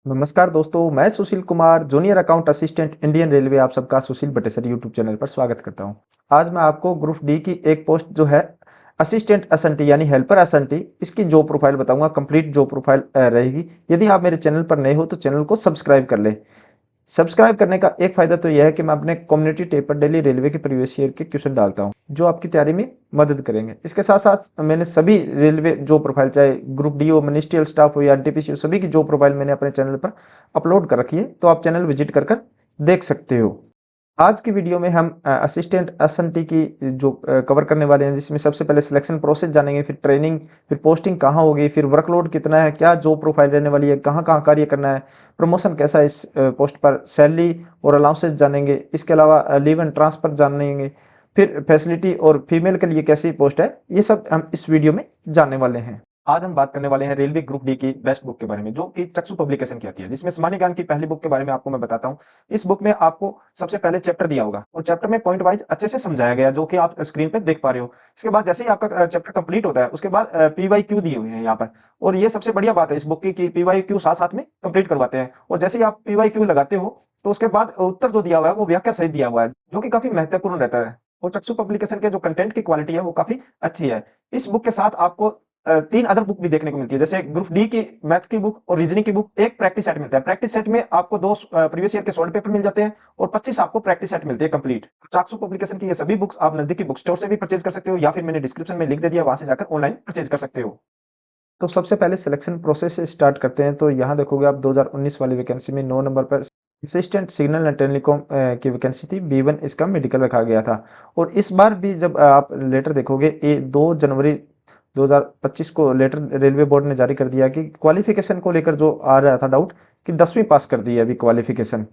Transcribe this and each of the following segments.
नमस्कार दोस्तों, मैं Sushil Kumar junior account assistant Indian Railway आप सबका सुशील बटेसर यूट्यूब चैनल पर स्वागत करता हूं। आज मैं आपको ग्रुप डी की एक पोस्ट जो है असिस्टेंट असंटी यानी हेल्पर असंटी इसकी जॉब प्रोफाइल बताऊंगा। कंप्लीट जॉब प्रोफाइल रहेगी। यदि आप मेरे चैनल पर नए हो तो चैनल को सब्सक्राइब कर ले। सब्सक्राइब करने का एक फायदा तो यह है कि मैं अपने कम्युनिटी टेब पर डेली रेलवे के प्रीवियस ईयर के क्वेश्चन डालता हूं जो आपकी तैयारी में मदद करेंगे। इसके साथ साथ मैंने सभी रेलवे जॉब प्रोफाइल चाहे ग्रुप डी हो, मिनिस्ट्रियल स्टाफ हो या एनटीपीसी हो, सभी की जॉब प्रोफाइल मैंने अपने चैनल पर अपलोड कर रखी है, तो आप चैनल विजिट कर देख सकते हो। आज की वीडियो में हम असिस्टेंट एसएनटी की जो कवर करने वाले हैं, जिसमें सबसे पहले सिलेक्शन प्रोसेस जानेंगे, फिर ट्रेनिंग, फिर पोस्टिंग कहाँ होगी, फिर वर्कलोड कितना है, क्या जॉब प्रोफाइल रहने वाली है, कहाँ कहाँ कार्य करना है, प्रमोशन कैसा है इस पोस्ट पर, सैलरी और अलाउंसेस जानेंगे। इसके अलावा लीव एंड ट्रांसफर जानेंगे, फिर फैसिलिटी और फीमेल के लिए कैसी पोस्ट है, ये सब हम इस वीडियो में जानने वाले हैं। आज हम बात करने वाले हैं रेलवे ग्रुप डी की बेस्ट बुक के बारे में, जो कि चक्षु पब्लिकेशन की आती है, जिसमें सामान्य ज्ञान की पहली बुक के बारे में आपको मैं बताता हूं। इस बुक में आपको सबसे पहले चैप्टर दिया होगा और चैप्टर में पॉइंट वाइज अच्छे से समझाया गया, जो कि आप स्क्रीन पे देख पा रहे हो। इसके बाद जैसे ही आपका चैप्टर कंप्लीट होता है, उसके बाद पीवाईक्यू दिए हुए हैं यहाँ पर। और ये सबसे बढ़िया बात है इस बुक की कि पीवाईक्यू साथ साथ में कंप्लीट करवाते हैं। और जैसे ही आप पीवाईक्यू लगाते हो तो उसके बाद उत्तर जो दिया हुआ है वो व्याख्या सहित दिया हुआ है, जो कि काफी महत्वपूर्ण रहता है। और चक्षु पब्लिकेशन के जो कंटेंट की क्वालिटी है वो काफी अच्छी है। इस बुक के साथ आपको 3 अदर बुक भी देखने को मिलती है, जैसे ग्रुप डी की मैथ्स की बुक और रीजनिंग की बुक। एक प्रैक्टिस सेट मिलता है। प्रैक्टिस सेट में आपको 2 प्रीवियस ईयर के सॉल्व पेपर मिल जाते हैं और 25 आपको प्रैक्टिस सेट मिलते हैं कंप्लीट। चाक्षु पब्लिकेशन की ये सभी बुक्स आप नजदीकी बुक स्टोर से भी परचेज कर सकते हो, या फिर मैंने डिस्क्रिप्शन में लिंक दे दिया, वहां से जाकर ऑनलाइन परचेज कर सकते हो। तो सबसे पहले सिलेक्शन प्रोसेस से स्टार्ट करते हैं। तो यहाँ देखोगे आप 2019 वाली वैकेंसी में 9 नंबर पर असिस्टेंट सिग्नल एंड टेलीकॉम की वैकेंसी थी। B1 इसका मेडिकल रखा गया था। और इस बार भी जब आप लेटर देखोगे, ये 2 जनवरी 2025 को लेटर रेलवे बोर्ड ने जारी कर दिया कि क्वालिफिकेशन को लेकर जो आ रहा था डाउट कि 10वीं पास कर दी है अभी क्वालिफिकेशन।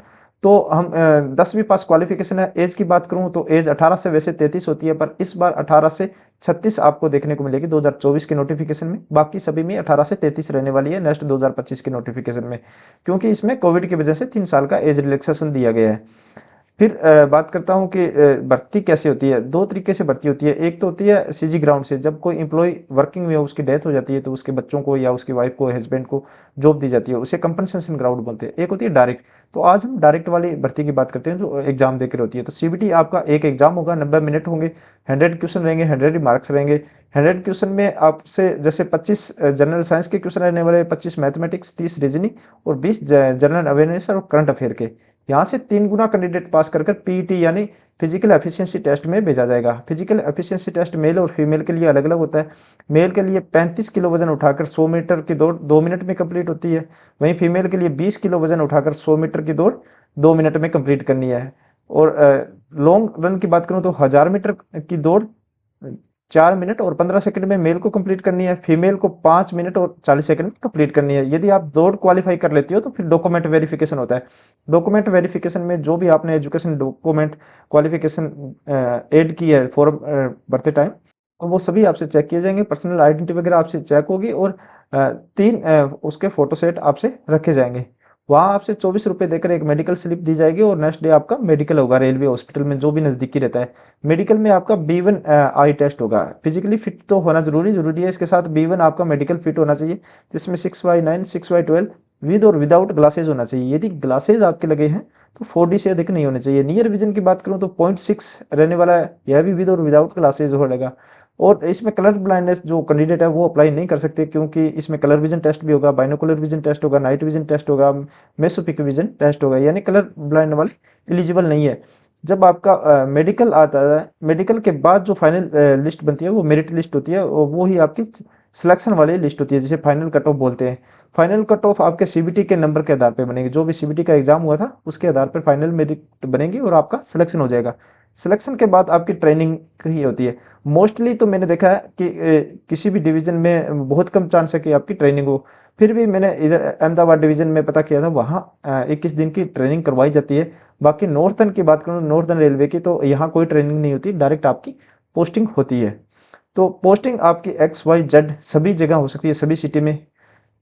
तो हम 10वीं पास क्वालिफिकेशन है। एज की बात करूं तो एज 18 से वैसे 33 होती है, पर इस बार 18 से 36 आपको देखने को मिलेगी 2024 के नोटिफिकेशन में। बाकी सभी में 18 से 33 रहने वाली है नेक्स्ट 2025 के नोटिफिकेशन में, क्योंकि इसमें कोविड की वजह से 3 साल का एज रिलैक्सेशन दिया गया है। फिर बात करता हूँ कि भर्ती कैसे होती है। 2 तरीके से भर्ती होती है। एक तो होती है सीजी ग्राउंड से, जब कोई एम्प्लॉय वर्किंग में हो, उसकी डेथ हो जाती है, तो उसके बच्चों को या उसकी वाइफ को, हस्बैंड को जॉब दी जाती है, उसे कंपनसेशन ग्राउंड बोलते हैं। एक होती है डायरेक्ट। तो आज हम डायरेक्ट वाली भर्ती की बात करते हैं, जो एग्जाम देकर होती है। तो सीबीटी आपका एक एग्जाम होगा, 90 मिनट होंगे, 100 क्वेश्चन रहेंगे, 100 मार्क्स रहेंगे। 100 क्वेश्चन में आपसे जैसे 25 जनरल साइंस के क्वेश्चन रहने वाले, 25 मैथमेटिक्स, 30 रीजनिंग और 20 जनरल अवेयरनेस और करंट अफेयर के। यहाँ से 3 गुना कैंडिडेट पास कर पीईटी यानी फिजिकल एफिशिएंसी टेस्ट में भेजा जाएगा। फिजिकल एफिशिएंसी टेस्ट मेल और फीमेल के लिए अलग अलग होता है। मेल के लिए 35 किलो वजन उठाकर 100 मीटर की दौड़ 2 मिनट में कंप्लीट होती है। वहीं फीमेल के लिए 20 किलो वजन उठाकर 100 मीटर की दौड़ 2 मिनट में कंप्लीट करनी है। और लॉन्ग रन की बात करूं तो 1000 मीटर की दौड़ 4 मिनट और 15 सेकंड में मेल को कंप्लीट करनी है। फीमेल को 5 मिनट और 40 सेकंड में कंप्लीट करनी है। यदि आप दौड़ क्वालिफाई कर लेती हो तो फिर डॉक्यूमेंट वेरिफिकेशन होता है। डॉक्यूमेंट वेरिफिकेशन में जो भी आपने एजुकेशन डॉक्यूमेंट क्वालिफिकेशन ऐड की है फॉर्म भरते टाइम, तो वो सभी आपसे चेक किए जाएंगे। पर्सनल आइडेंटिटी वगैरह आपसे चेक होगी और 3 उसके फोटो सेट आपसे रखे जाएंगे। वहाँ आपसे 24 रुपये देकर एक मेडिकल स्लिप दी जाएगी और नेक्स्ट डे आपका मेडिकल होगा रेलवे हॉस्पिटल में, जो भी नज़दीकी रहता है। मेडिकल में आपका B1 आई टेस्ट होगा। फिजिकली फिट तो होना जरूरी है। इसके साथ B1 आपका मेडिकल फिट होना चाहिए, जिसमें 6/9 6/12 विद और विदाउट ग्लासेज होना चाहिए। यदि ग्लासेज आपके लगे हैं तो 4D से अधिक नहीं होने चाहिए। नियर विजन की बात करूं तो 0.6 रहने वाला है, यह भी विद और विदाउट ग्लासेज होगा। और इसमें कलर ब्लाइंडनेस जो कैंडिडेट है वो अप्लाई नहीं कर सकते, क्योंकि इसमें कलर विजन टेस्ट भी होगा, बाइनोकुलर विजन टेस्ट होगा, नाइट विजन टेस्ट होगा, मेसोपिक विजन टेस्ट होगा, यानी कलर ब्लाइंड वाले एलिजिबल नहीं है। जब आपका मेडिकल आता है, मेडिकल के बाद जो फाइनल लिस्ट बनती है वो मेरिट लिस्ट होती है, और वो ही आपकी सिलेक्शन वाली लिस्ट होती है, जिसे फाइनल कट ऑफ बोलते हैं। फाइनल कट ऑफ आपके सीबीटी के नंबर के आधार पर बनेगी। जो भी सीबीटी का एग्जाम हुआ था उसके आधार पर फाइनल मेरिट बनेगी और आपका सिलेक्शन हो जाएगा। सिलेक्शन के बाद आपकी ट्रेनिंग ही होती है। मोस्टली तो मैंने देखा है कि किसी भी डिवीजन में बहुत कम चांस है कि आपकी ट्रेनिंग हो। फिर भी मैंने इधर अहमदाबाद डिवीजन में पता किया था, वहाँ 21 दिन की ट्रेनिंग करवाई जाती है। बाकी नॉर्थर्न की बात करूँ, नॉर्थर्न रेलवे की, तो यहाँ कोई ट्रेनिंग नहीं होती, डायरेक्ट आपकी पोस्टिंग होती है। तो पोस्टिंग आपकी XYZ सभी जगह हो सकती है, सभी सिटी में।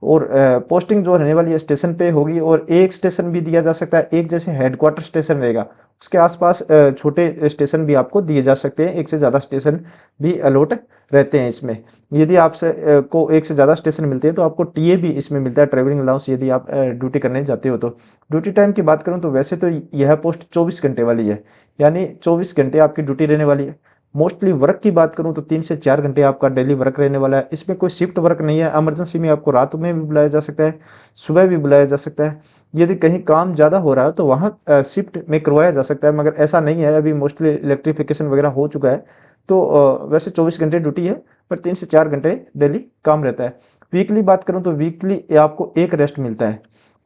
और पोस्टिंग जो रहने वाली है स्टेशन पे होगी, और एक स्टेशन भी दिया जा सकता है, एक जैसे हेडक्वार्टर स्टेशन रहेगा उसके आसपास छोटे स्टेशन भी आपको दिए जा सकते हैं, एक से ज़्यादा स्टेशन भी अलॉट रहते हैं इसमें। यदि आपसे को एक से ज़्यादा स्टेशन मिलते हैं तो आपको टीए भी इसमें मिलता है, ट्रेवलिंग अलाउंस, यदि आप ड्यूटी करने जाते हो तो। ड्यूटी टाइम की बात करूँ तो वैसे तो यह पोस्ट 24 घंटे वाली है, यानी 24 घंटे आपकी ड्यूटी रहने वाली है। मोस्टली वर्क की बात करूं तो 3 से 4 घंटे आपका डेली वर्क रहने वाला है। इसमें कोई शिफ्ट वर्क नहीं है। इमरजेंसी में आपको रात में भी बुलाया जा सकता है, सुबह भी बुलाया जा सकता है। यदि कहीं काम ज़्यादा हो रहा है तो वहाँ शिफ्ट में करवाया जा सकता है, मगर ऐसा नहीं है। अभी मोस्टली इलेक्ट्रिफिकेशन वगैरह हो चुका है, तो वैसे 24 घंटे ड्यूटी है, पर 3 से 4 घंटे डेली काम रहता है। वीकली बात करूँ तो वीकली आपको एक रेस्ट मिलता है,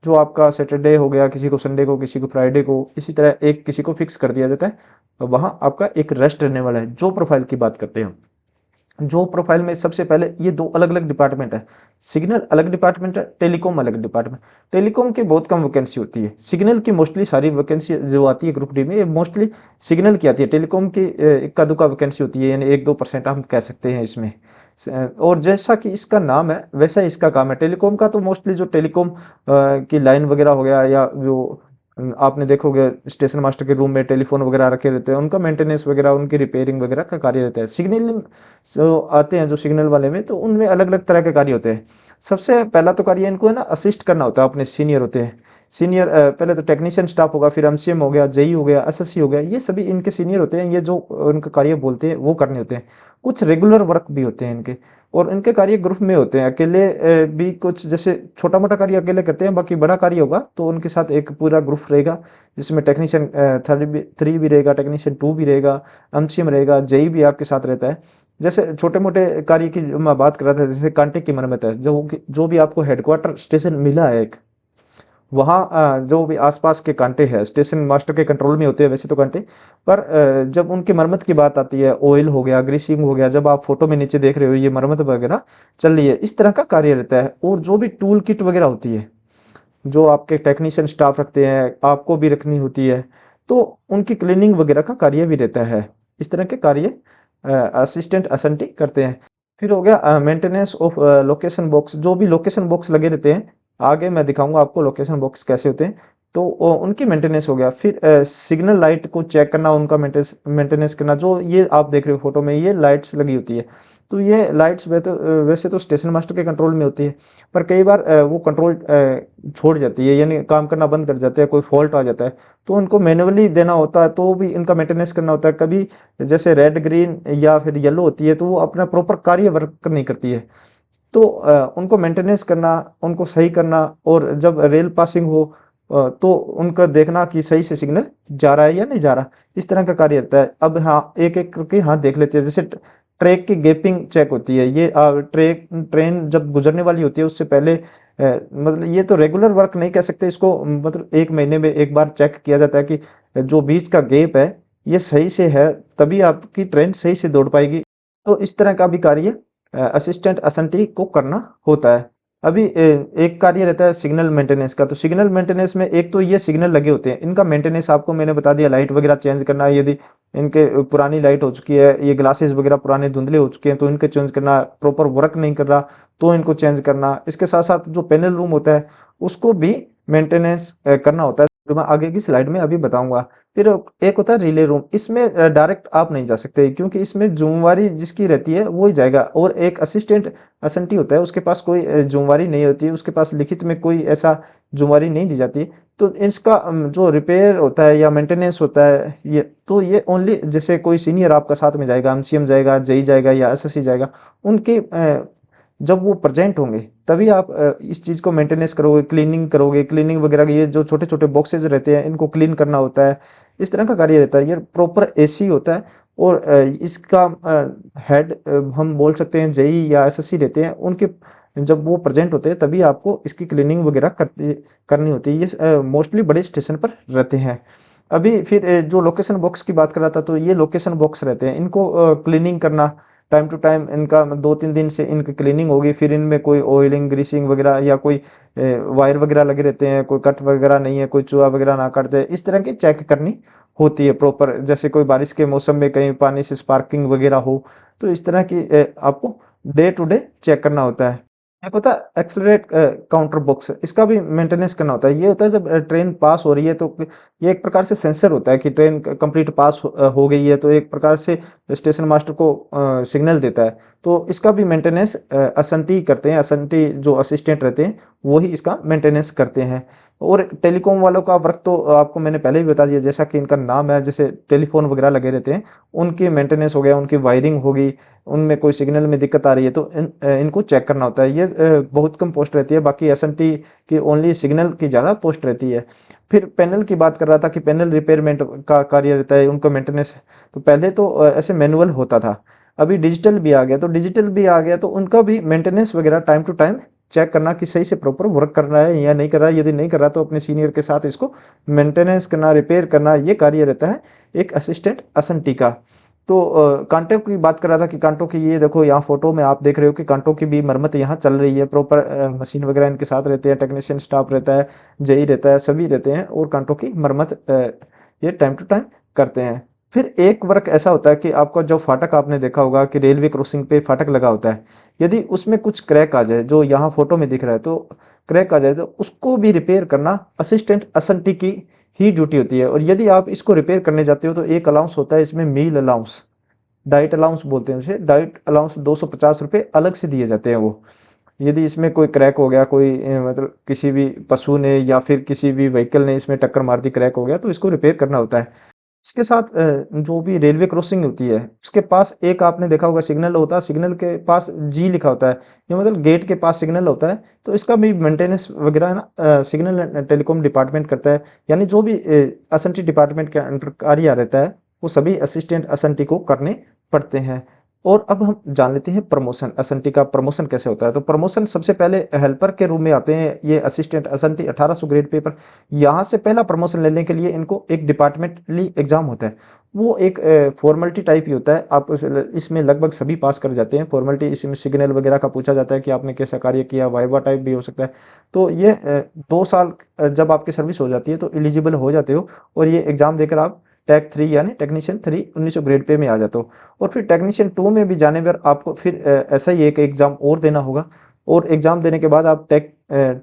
जो आपका सैटरडे हो गया, किसी को संडे को, किसी को फ्राइडे को, इसी तरह एक किसी को फिक्स कर दिया जाता है। वहाँ आपका एक रेस्ट रहने वाला है। जो प्रोफाइल की बात करते हैं, जो प्रोफाइल में सबसे पहले ये दो अलग अलग डिपार्टमेंट है। सिग्नल अलग डिपार्टमेंट है, टेलीकॉम अलग डिपार्टमेंट। टेलीकॉम की बहुत कम वैकेंसी होती है, सिग्नल की मोस्टली सारी वैकेंसी जो आती है ग्रुप डी में, ये मोस्टली सिग्नल की आती है। टेलीकॉम की इक्का दुक्का वैकेंसी होती है, यानी 1-2% हम कह सकते हैं इसमें। और जैसा कि इसका नाम है वैसा ही इसका काम है। टेलीकॉम का तो मोस्टली जो टेलीकॉम की लाइन वगैरह हो गया, या जो आपने देखोगे स्टेशन मास्टर के रूम में टेलीफोन वगैरह रखे रहते हैं, उनका मेंटेनेंस वगैरह, उनकी रिपेयरिंग वगैरह का कार्य रहता है। सिग्नल जो आते हैं, जो सिग्नल वाले में, तो उनमें अलग अलग तरह के कार्य होते हैं। सबसे पहला तो कार्य इनको है ना असिस्ट करना होता है, अपने सीनियर होते हैं। सीनियर पहले तो टेक्नीशियन स्टाफ होगा, फिर एमसीएम हो गया, जेई हो गया, एसएससी हो गया, ये सभी इनके सीनियर होते हैं। ये जो उनका कार्य बोलते हैं वो करने होते हैं। कुछ रेगुलर वर्क भी होते हैं इनके, और इनके कार्य ग्रुप में होते हैं। अकेले भी कुछ जैसे छोटा मोटा कार्य अकेले करते हैं, बाकी बड़ा कार्य होगा तो उनके साथ एक पूरा ग्रुप रहेगा, जिसमें टेक्नीशियन 3 भी रहेगा, टेक्नीशियन 2 भी रहेगा, एमसीएम रहेगा, जेई भी आपके साथ रहता है। जैसे छोटे मोटे कार्य की जो मैं बात कर रहा था, जैसे कांटे की मरम्मत है, जो भी आपको हेडक्वार्टर स्टेशन मिला है एक, वहाँ जो भी आसपास के कांटे हैं स्टेशन मास्टर के कंट्रोल में होते हैं वैसे तो कांटे, पर जब उनकी मरम्मत की बात आती है, ऑयल हो गया, ग्रीसिंग हो गया, जब आप फोटो में नीचे देख रहे हो ये मरम्मत वगैरह चल रही है, इस तरह का कार्य रहता है। और जो भी टूल किट वगैरह होती है, जो आपके टेक्नीशियन स्टाफ रखते हैं, आपको भी रखनी होती है, तो उनकी क्लीनिंग वगैरह का कार्य भी रहता है। इस तरह के कार्य असिस्टेंट एसएनटी करते हैं। फिर हो गया मेंटेनेंस ऑफ लोकेशन बॉक्स। जो भी लोकेशन बॉक्स लगे रहते हैं, आगे मैं दिखाऊंगा आपको लोकेशन बॉक्स कैसे होते हैं, तो उनकी मेंटेनेंस हो गया। फिर सिग्नल लाइट को चेक करना, उनका मेंटेनेंस करना। जो ये आप देख रहे हो फोटो में, ये लाइट्स लगी होती है, तो ये लाइट्स वैसे तो स्टेशन मास्टर के कंट्रोल में होती है, पर कई बार वो कंट्रोल छोड़ जाती है, यानी काम करना बंद कर जाते हैं, कोई फॉल्ट आ जाता है, तो उनको मैनुअली देना होता है, तो भी इनका मेंटेनेंस करना होता है। कभी जैसे रेड ग्रीन या फिर येलो होती है, तो वो अपना प्रॉपर कार्य वर्क नहीं करती है, तो उनको मेंटेनेंस करना, उनको सही करना, और जब रेल पासिंग हो तो उनका देखना कि सही से सिग्नल जा रहा है या नहीं जा रहा, इस तरह का कार्य रहता है। अब हाँ, एक एक करके हाँ देख लेते हैं। जैसे ट्रैक की गैपिंग चेक होती है, ये ट्रेन जब गुजरने वाली होती है उससे पहले, मतलब ये तो रेगुलर वर्क नहीं कह सकते इसको, मतलब 1 महीने में एक बार चेक किया जाता है कि जो बीच का गैप है ये सही से है, तभी आपकी ट्रेन सही से दौड़ पाएगी। तो इस तरह का भी कार्य असिस्टेंट एसएनटी को करना होता है। अभी एक कार्य रहता है सिग्नल मेंटेनेंस का। तो सिग्नल मेंटेनेंस में एक तो ये सिग्नल लगे होते हैं, इनका मेंटेनेंस आपको मैंने बता दिया, लाइट वगैरह चेंज करना है। यदि इनके पुरानी लाइट हो चुकी है, ये ग्लासेस वगैरह पुराने धुंधले हो चुके हैं, तो इनके चेंज करना, प्रॉपर वर्क नहीं कर रहा तो इनको चेंज करना। इसके साथ साथ जो पैनल रूम होता है उसको भी मेंटेनेंस करना होता है, जो मैं आगे की स्लाइड में अभी बताऊंगा। फिर एक होता है रिले रूम। इसमें डायरेक्ट आप नहीं जा सकते, क्योंकि इसमें जिम्मेवारी जिसकी रहती है वो ही जाएगा, और एक असिस्टेंट एसएनटी होता है, उसके पास कोई जिम्मेवारी नहीं होती है, उसके पास लिखित में कोई ऐसा जिम्मेवारी नहीं दी जाती। तो इसका जो रिपेयर होता है या मेंटेनेंस होता है, ये ओनली जैसे कोई सीनियर आपका साथ में जाएगा, एमसीएम जाएगा, जेई जाएगा या एसएससी जाएगा, उनके जब वो प्रेजेंट होंगे तभी आप इस चीज़ को मेंटेनेंस करोगे, क्लीनिंग करोगे। क्लीनिंग वगैरह ये जो छोटे छोटे बॉक्सेज रहते हैं इनको क्लीन करना होता है, इस तरह का कार्य रहता है। ये प्रॉपर एसी होता है, और इसका हेड हम बोल सकते हैं जेई या एसएससी रहते हैं, उनके जब वो प्रेजेंट होते हैं तभी आपको इसकी क्लीनिंग वगैरह करनी होती है। ये मोस्टली बड़े स्टेशन पर रहते हैं। अभी फिर जो लोकेशन बॉक्स की बात कर रहा था, तो ये लोकेशन बॉक्स रहते हैं, इनको क्लीनिंग करना टाइम टू टाइम, इनका 2-3 दिन से इनकी क्लीनिंग होगी। फिर इनमें कोई ऑयलिंग ग्रीसिंग वगैरह या कोई वायर वगैरह लगे रहते हैं, कोई कट वगैरह नहीं है, कोई चूहा वगैरह ना काट दे, इस तरह की चेक करनी होती है प्रॉपर। जैसे कोई बारिश के मौसम में कहीं पानी से स्पार्किंग वगैरह हो, तो इस तरह की आपको डे टू डे चेक करना होता है। एक होता है एक्सेलरेट काउंटर बॉक्स, इसका भी मेंटेनेंस करना होता है। ये होता है जब ट्रेन पास हो रही है तो ये एक प्रकार से सेंसर होता है कि ट्रेन कंप्लीट पास हो गई है, तो एक प्रकार से स्टेशन मास्टर को सिग्नल देता है। तो इसका भी मेंटेनेंस असंटी करते हैं, असंटी जो असिस्टेंट रहते हैं वही इसका मेंटेनेंस करते हैं। और टेलीकॉम वालों का वर्क तो आपको मैंने पहले ही बता दिया, जैसा कि इनका नाम है, जैसे टेलीफोन वगैरह लगे रहते हैं, उनकी मेंटेनेंस हो गया, उनकी वायरिंग होगी, उनमें कोई सिग्नल में दिक्कत आ रही है तो इनको चेक करना होता है। ये बहुत कम पोस्ट रहती है, बाकी एसएनटी की ओनली सिग्नल की ज़्यादा पोस्ट रहती है। फिर पैनल की बात कर रहा था कि पैनल रिपेयरमेंट का कार्य रहता है, उनका मेंटेनेंस। तो पहले तो ऐसे मैनुअल होता था, अभी डिजिटल भी आ गया, तो डिजिटल भी आ गया तो उनका भी मेंटेनेंस वगैरह टाइम टू टाइम चेक करना कि सही से प्रॉपर वर्क कर रहा है या नहीं कर रहा है। यदि नहीं कर रहा तो अपने सीनियर के साथ इसको मेंटेनेंस करना, रिपेयर करना, ये कार्य रहता है एक असिस्टेंट एसएनटी का। तो कांटों की बात कर रहा था कि कांटों की ये देखो, यहाँ फोटो में आप देख रहे हो कि कांटों की भी मरम्मत यहाँ चल रही है। प्रॉपर मशीन वगैरह इनके साथ रहते हैं, टेक्नीशियन स्टाफ रहता है, जेई रहता है, सभी रहते हैं और कांटों की मरम्मत ये टाइम टू टाइम करते हैं। फिर एक वर्क ऐसा होता है कि आपका जो फाटक आपने देखा होगा कि रेलवे क्रॉसिंग पे फाटक लगा होता है, यदि उसमें कुछ क्रैक आ जाए, जो यहाँ फोटो में दिख रहा है, तो क्रैक आ जाए तो उसको भी रिपेयर करना असिस्टेंट एसएनटी की ही ड्यूटी होती है। और यदि आप इसको रिपेयर करने जाते हो तो एक अलाउंस होता है इसमें, मील अलाउंस, डाइट अलाउंस बोलते हैं उसे। डाइट अलाउंस 250 रुपये अलग से दिए जाते हैं वो। यदि इसमें कोई क्रैक हो गया, कोई मतलब किसी भी पशु ने या फिर किसी भी व्हीकल ने इसमें टक्कर मार दी, क्रैक हो गया, तो इसको रिपेयर करना होता है। इसके साथ जो भी रेलवे क्रॉसिंग होती है उसके पास एक आपने देखा होगा सिग्नल होता है, सिग्नल के पास जी लिखा होता है, ये मतलब गेट के पास सिग्नल होता है। तो इसका भी मेंटेनेंस वगैरह है ना, सिग्नल एंड टेलीकॉम डिपार्टमेंट करता है। यानी जो भी एसएनटी डिपार्टमेंट के अंडर कार्य रहता है वो सभी असिस्टेंट एसएनटी को करने पड़ते हैं। और अब हम जान लेते हैं प्रमोशन, एसएनटी का प्रमोशन कैसे होता है। तो प्रमोशन सबसे पहले हेल्पर के रूम में आते हैं ये असिस्टेंट एसएनटी 1800 ग्रेड पे पर। यहाँ से पहला प्रमोशन लेने के लिए इनको एक डिपार्टमेंटली एग्जाम होता है, वो एक फॉर्मेलिटी टाइप ही होता है। आप इसमें लगभग सभी पास कर जाते हैं। फॉर्मेलिटी इसमें सिग्नल वगैरह का पूछा जाता है कि आपने कैसा कार्य किया, वाइवा टाइप भी हो सकता है। तो ये 2 साल जब आपकी सर्विस हो जाती है तो एलिजिबल हो जाते हो, और ये एग्जाम देकर आप टैग 3 यानी टेक्नीशियन 3 1900 ग्रेड पे में आ जाते हो। और फिर टेक्नीशियन 2 में भी जाने पर आपको फिर ऐसा ही एक एग्जाम और देना होगा, और एग्जाम देने के बाद आप टेक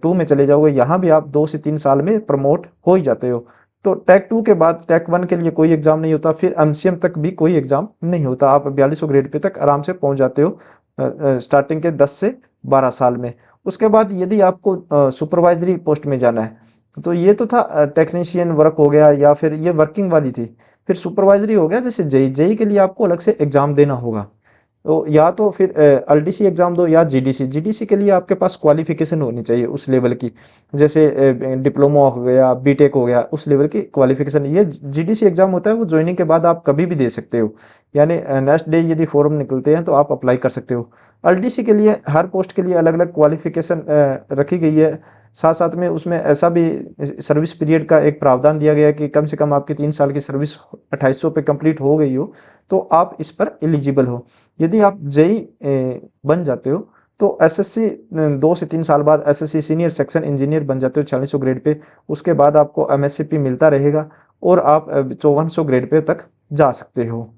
2 में चले जाओगे। यहाँ भी आप 2 से 3 साल में प्रमोट हो ही जाते हो। तो टेक 2 के बाद टेक 1 के लिए कोई एग्जाम नहीं होता, फिर एमसीएम तक भी कोई एग्जाम नहीं होता। आप 4200 ग्रेड पे तक आराम से पहुंच जाते हो स्टार्टिंग के 10 से 12 साल में। उसके बाद यदि आपको सुपरवाइजरी पोस्ट में जाना है, तो ये तो था टेक्नीशियन वर्क हो गया, या फिर ये वर्किंग वाली थी। फिर सुपरवाइजरी हो गया, जैसे जेई, जेई के लिए आपको अलग से एग्जाम देना होगा। तो या तो फिर एलडीसी एग्जाम दो या जीडीसी। जीडीसी के लिए आपके पास क्वालिफिकेशन होनी चाहिए उस लेवल की, जैसे डिप्लोमा हो गया, बीटेक हो गया, उस लेवल की क्वालिफिकेशन। ये जीडीसी एग्जाम होता है, वो ज्वाइनिंग के बाद आप कभी भी दे सकते हो, यानी नेक्स्ट डे यदि फॉर्म निकलते हैं तो आप अप्लाई कर सकते हो। एलडीसी के लिए हर पोस्ट के लिए अलग अलग क्वालिफिकेशन रखी गई है। साथ साथ में उसमें ऐसा भी सर्विस पीरियड का एक प्रावधान दिया गया है कि कम से कम आपकी 3 साल की सर्विस 2800 पे कंप्लीट हो गई हो तो आप इस पर एलिजिबल हो। यदि आप जेई बन जाते हो तो एसएससी 2 से 3 साल बाद एसएससी सीनियर सेक्शन इंजीनियर बन जाते हो 4600 ग्रेड पे। उसके बाद आपको एमएससीपी मिलता रहेगा और आप 5400 ग्रेड पे तक जा सकते हो।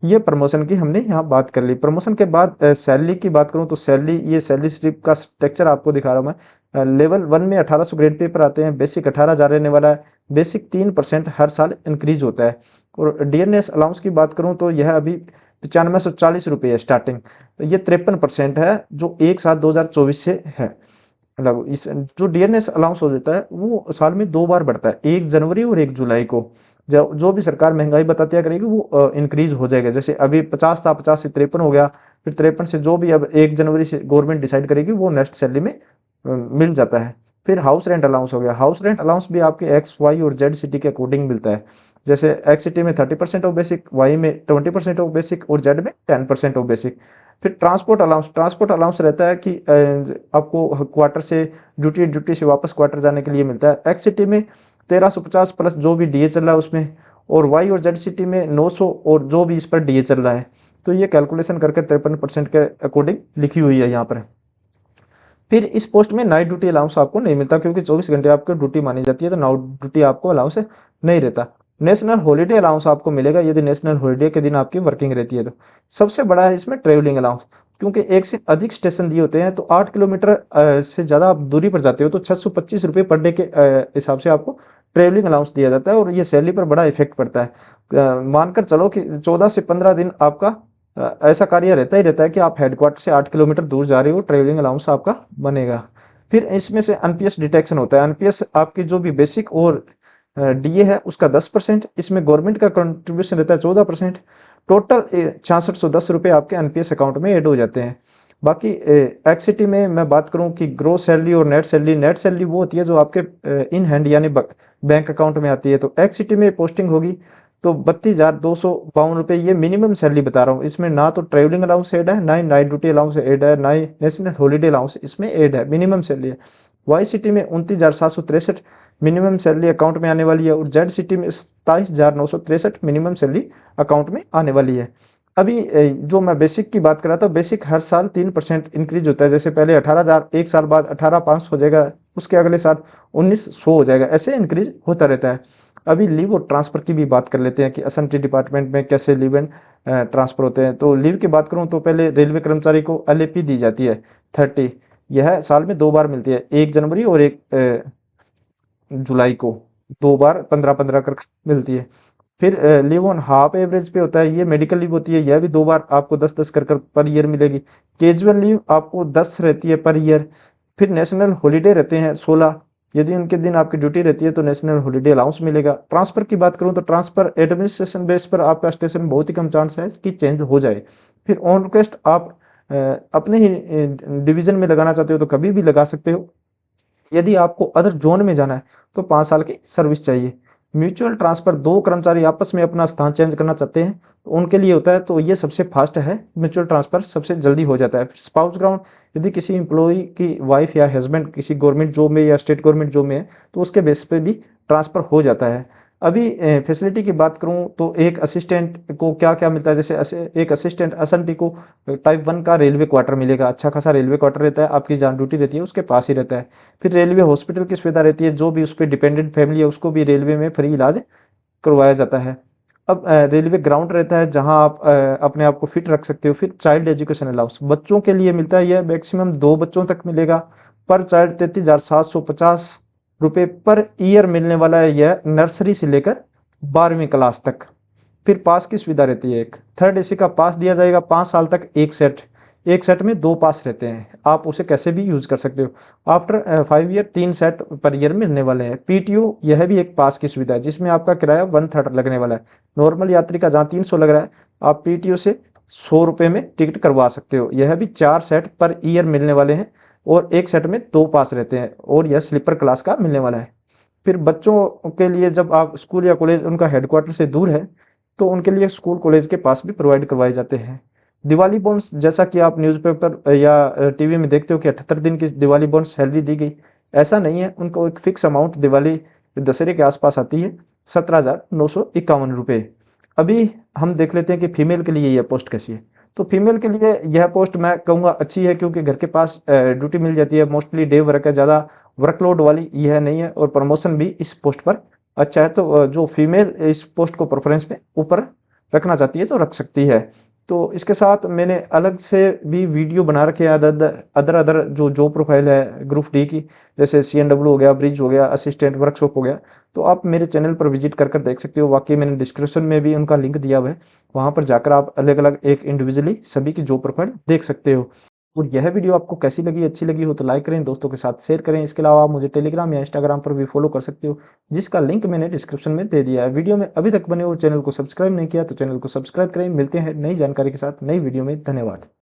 ये प्रमोशन की हमने यहाँ बात कर ली। प्रमोशन के बाद सैलरी की बात करूँ तो सैलरी, ये सैलरी स्लिप का स्ट्रक्चर आपको दिखा रहा हूँ मैं। लेवल 1 में 1800 ग्रेड पे पर आते हैं, बेसिक 18,000 रहने वाला है। बेसिक 3% हर साल इंक्रीज होता है। और डीएनएस अलाउंस की बात करूँ तो यह अभी 9540 रुपये है स्टार्टिंग। ये 53% है जो 1/7/2024 से है। मतलब इस जो डीएनएस अलाउंस हो जाता है वो साल में 2 बार बढ़ता है, 1 जनवरी और 1 जुलाई को। जो भी सरकार महंगाई बताती करेगी वो इंक्रीज हो जाएगा। जैसे अभी 50 था, 50 से 53 हो गया, फिर 53 से जो भी अब 1 जनवरी से गवर्नमेंट डिसाइड करेगी वो नेक्स्ट सैलरी में मिल जाता है। फिर हाउस रेंट अलाउंस हो गया। हाउस रेंट अलाउंस भी आपके एक्स, वाई और जेड सिटी के अकॉर्डिंग मिलता है। जैसे एक्स सिटी में 30% ऑफ बेसिक, वाई में 20% ऑफ बेसिक और जेड में 10% ऑफ बेसिक। फिर ट्रांसपोर्ट अलाउंस, ट्रांसपोर्ट अलाउंस रहता है कि आपको क्वार्टर से ड्यूटी, ड्यूटी से वापस क्वार्टर जाने के लिए मिलता है। एक्स सिटी में 1350 प्लस जो भी डीए चल रहा है उसमें, और वाई और जेड सिटी में 900 और जो भी इस पर डीए चल रहा है। तो ये कैलकुलेशन करके 53% के अकॉर्डिंग लिखी हुई है यहाँ पर। फिर इस पोस्ट में नाइट ड्यूटी अलाउंस आपको नहीं मिलता, क्योंकि 24 घंटे आपकी ड्यूटी मानी जाती है, तो नाइट ड्यूटी आपको अलाउंस नहीं रहता। नेशनल हॉलीडे अलाउंस आपको मिलेगा यदि नेशनल हॉलीडे के दिन आपकी वर्किंग रहती है तो। सबसे बड़ा है इसमें ट्रेवलिंग अलाउंस। क्योंकि एक से अधिक स्टेशन दिए होते हैं, तो 8 किलोमीटर से ज़्यादा आप दूरी पर जाते हो तो 625 रुपये पर डे के हिसाब से आपको ट्रेवलिंग अलाउंस दिया जाता है, और ये सैलरी पर बड़ा इफेक्ट पड़ता है। मानकर चलो कि 14 से 15 दिन आपका ऐसा कार्य रहता ही रहता है कि आप हेडक्वार्टर से 8 किलोमीटर दूर जा रहे हो, ट्रेवलिंग अलाउंस आपका बनेगा। फिर इसमें से एनपीएस डिटेक्शन होता है। एनपीएस आपकी जो भी बेसिक और डीए है उसका 10%, इसमें गवर्नमेंट का कंट्रीब्यूशन रहता है 14%। टोटल 6610 रुपये आपके एनपीएस अकाउंट में ऐड हो जाते हैं। बाकी एक्सिटी में मैं बात करूं कि ग्रोस सैलरी और नेट सैलरी वो होती है जो आपके इन हैंड यानी बैंक अकाउंट में आती है। तो एक्सिटी में पोस्टिंग होगी तो 32,252 रुपये, ये मिनिमम सैलरी बता रहा हूँ। इसमें ना तो ट्रेवलिंग अलाउंस ऐड है, ना ही नाइट ड्यूटी अलाउंस ऐड है, ना ही नेशनल हॉलीडे अलाउंस इसमें ऐड है, मिनिमम सैलरी है। वाई सिटी में 29,763 मिनिमम सैलरी अकाउंट में आने वाली है, और जेड सिटी में 27,963 मिनिमम सैलरी अकाउंट में आने वाली है। अभी जो मैं बेसिक की बात कर रहा था, बेसिक हर साल 3% इंक्रीज होता है। जैसे पहले 18,000, एक साल बाद 18,500 हो जाएगा, उसके अगले साल 19,100 हो जाएगा, ऐसे इंक्रीज होता रहता है। अभी लीव और ट्रांसफर की भी बात कर लेते हैं कि एसएनटी डिपार्टमेंट में कैसे लीव एंड ट्रांसफर होते हैं। तो लीव की बात करूं तो पहले रेलवे कर्मचारी को एलएपी दी जाती है 30, यह साल में 2 बार मिलती है, 1 जनवरी और 1 जुलाई को, 2 बार 15-15 कर मिलती है। फिर लीव ऑन हाफ एवरेज पे होता है, ये मेडिकल लीव होती है, यह भी 2 बार आपको 10-10 कर पर ईयर मिलेगी। कैजुअल लीव आपको 10 रहती है पर ईयर। फिर नेशनल हॉलीडे रहते हैं 16, यदि उनके दिन आपकी ड्यूटी रहती है तो नेशनल हॉलीडे अलाउंस मिलेगा। ट्रांसफर की बात करूं तो ट्रांसफर एडमिनिस्ट्रेशन बेस पर आपका स्टेशन बहुत ही कम चांस है कि चेंज हो जाए। फिर ऑन रिक्वेस्ट आप अपने ही डिवीजन में लगाना चाहते हो तो कभी भी लगा सकते हो। यदि आपको अदर जोन में जाना है तो 5 साल की सर्विस चाहिए। म्यूचुअल ट्रांसफर, 2 कर्मचारी आपस में अपना स्थान चेंज करना चाहते हैं तो उनके लिए होता है, तो ये सबसे फास्ट है, म्यूचुअल ट्रांसफर सबसे जल्दी हो जाता है। स्पाउस ग्राउंड, यदि किसी एम्प्लॉई की वाइफ या हस्बैंड किसी गवर्नमेंट जॉब में या स्टेट गवर्नमेंट जॉब में है तो उसके बेस पे भी ट्रांसफर हो जाता है। अभी फैसिलिटी की बात करूं तो एक असिस्टेंट को क्या क्या मिलता है, जैसे एक असिस्टेंट एसएनटी को टाइप 1 का रेलवे क्वार्टर मिलेगा, अच्छा खासा रेलवे क्वार्टर रहता है, आपकी जहाँ ड्यूटी रहती है उसके पास ही रहता है। फिर रेलवे हॉस्पिटल की सुविधा रहती है, जो भी उस पर डिपेंडेंट फैमिली है उसको भी रेलवे में फ्री इलाज करवाया जाता है। अब रेलवे ग्राउंड रहता है जहां आप अपने आप को फिट रख सकते हो। फिर चाइल्ड एजुकेशन अलाउंस बच्चों के लिए मिलता है, यह मैक्सिमम 2 बच्चों तक मिलेगा। पर चाइल्ड 33,750 रुपये पर ईयर मिलने वाला है, यह नर्सरी से लेकर 12वीं क्लास तक। फिर पास की सुविधा रहती है, एक थर्ड एसी का पास दिया जाएगा 5 साल तक, एक सेट में 2 पास रहते हैं, आप उसे कैसे भी यूज कर सकते हो। After 5 year 3 set per year मिलने वाले हैं। पीटीओ, यह भी एक पास की सुविधा है जिसमें आपका किराया 1/3 लगने वाला है। नॉर्मल यात्री का जहाँ 300 लग रहा है, आप पीटीओ से 100 रुपये में टिकट करवा सकते हो। यह भी 4 सेट पर ईयर मिलने वाले हैं, और एक सेट में 2 पास रहते हैं, और यह स्लीपर क्लास का मिलने वाला है। फिर बच्चों के लिए जब आप स्कूल या कॉलेज उनका हेडक्वार्टर से दूर है तो उनके लिए स्कूल कॉलेज के पास भी प्रोवाइड करवाए जाते हैं। दिवाली बोनस, जैसा कि आप न्यूज़पेपर या टीवी में देखते हो कि 78 दिन की दिवाली बोनस सैलरी दी गई, ऐसा नहीं है। उनको एक फिक्स अमाउंट दिवाली दशहरे के आसपास आती है, 17,951 रुपये। अभी हम देख लेते हैं कि फीमेल के लिए यह पोस्ट कैसी है। तो फीमेल के लिए यह पोस्ट मैं कहूँगा अच्छी है, क्योंकि घर के पास ड्यूटी मिल जाती है, मोस्टली डे वर्क है, ज़्यादा वर्कलोड वाली यह नहीं है, और प्रमोशन भी इस पोस्ट पर अच्छा है। तो जो फीमेल इस पोस्ट को प्रेफरेंस में ऊपर रखना चाहती है तो रख सकती है। तो इसके साथ मैंने अलग से भी वीडियो बना रखे हैं अदर जो जॉब प्रोफाइल है ग्रुप डी की, जैसे सीएनडब्ल्यू हो गया, ब्रिज हो गया, असिस्टेंट वर्कशॉप हो गया। तो आप मेरे चैनल पर विजिट कर देख सकते हो। वाकई मैंने डिस्क्रिप्शन में भी उनका लिंक दिया हुआ है, वहाँ पर जाकर आप अलग अलग एक इंडिविजुअली सभी की जॉब प्रोफाइल देख सकते हो। और यह वीडियो आपको कैसी लगी, अच्छी लगी हो तो लाइक करें, दोस्तों के साथ शेयर करें। इसके अलावा आप मुझे टेलीग्राम या इंस्टाग्राम पर भी फॉलो कर सकते हो, जिसका लिंक मैंने डिस्क्रिप्शन में दे दिया है। वीडियो में अभी तक बने हो चैनल को सब्सक्राइब नहीं किया तो चैनल को सब्सक्राइब करें। मिलते हैं नई जानकारी के साथ नई वीडियो में। धन्यवाद।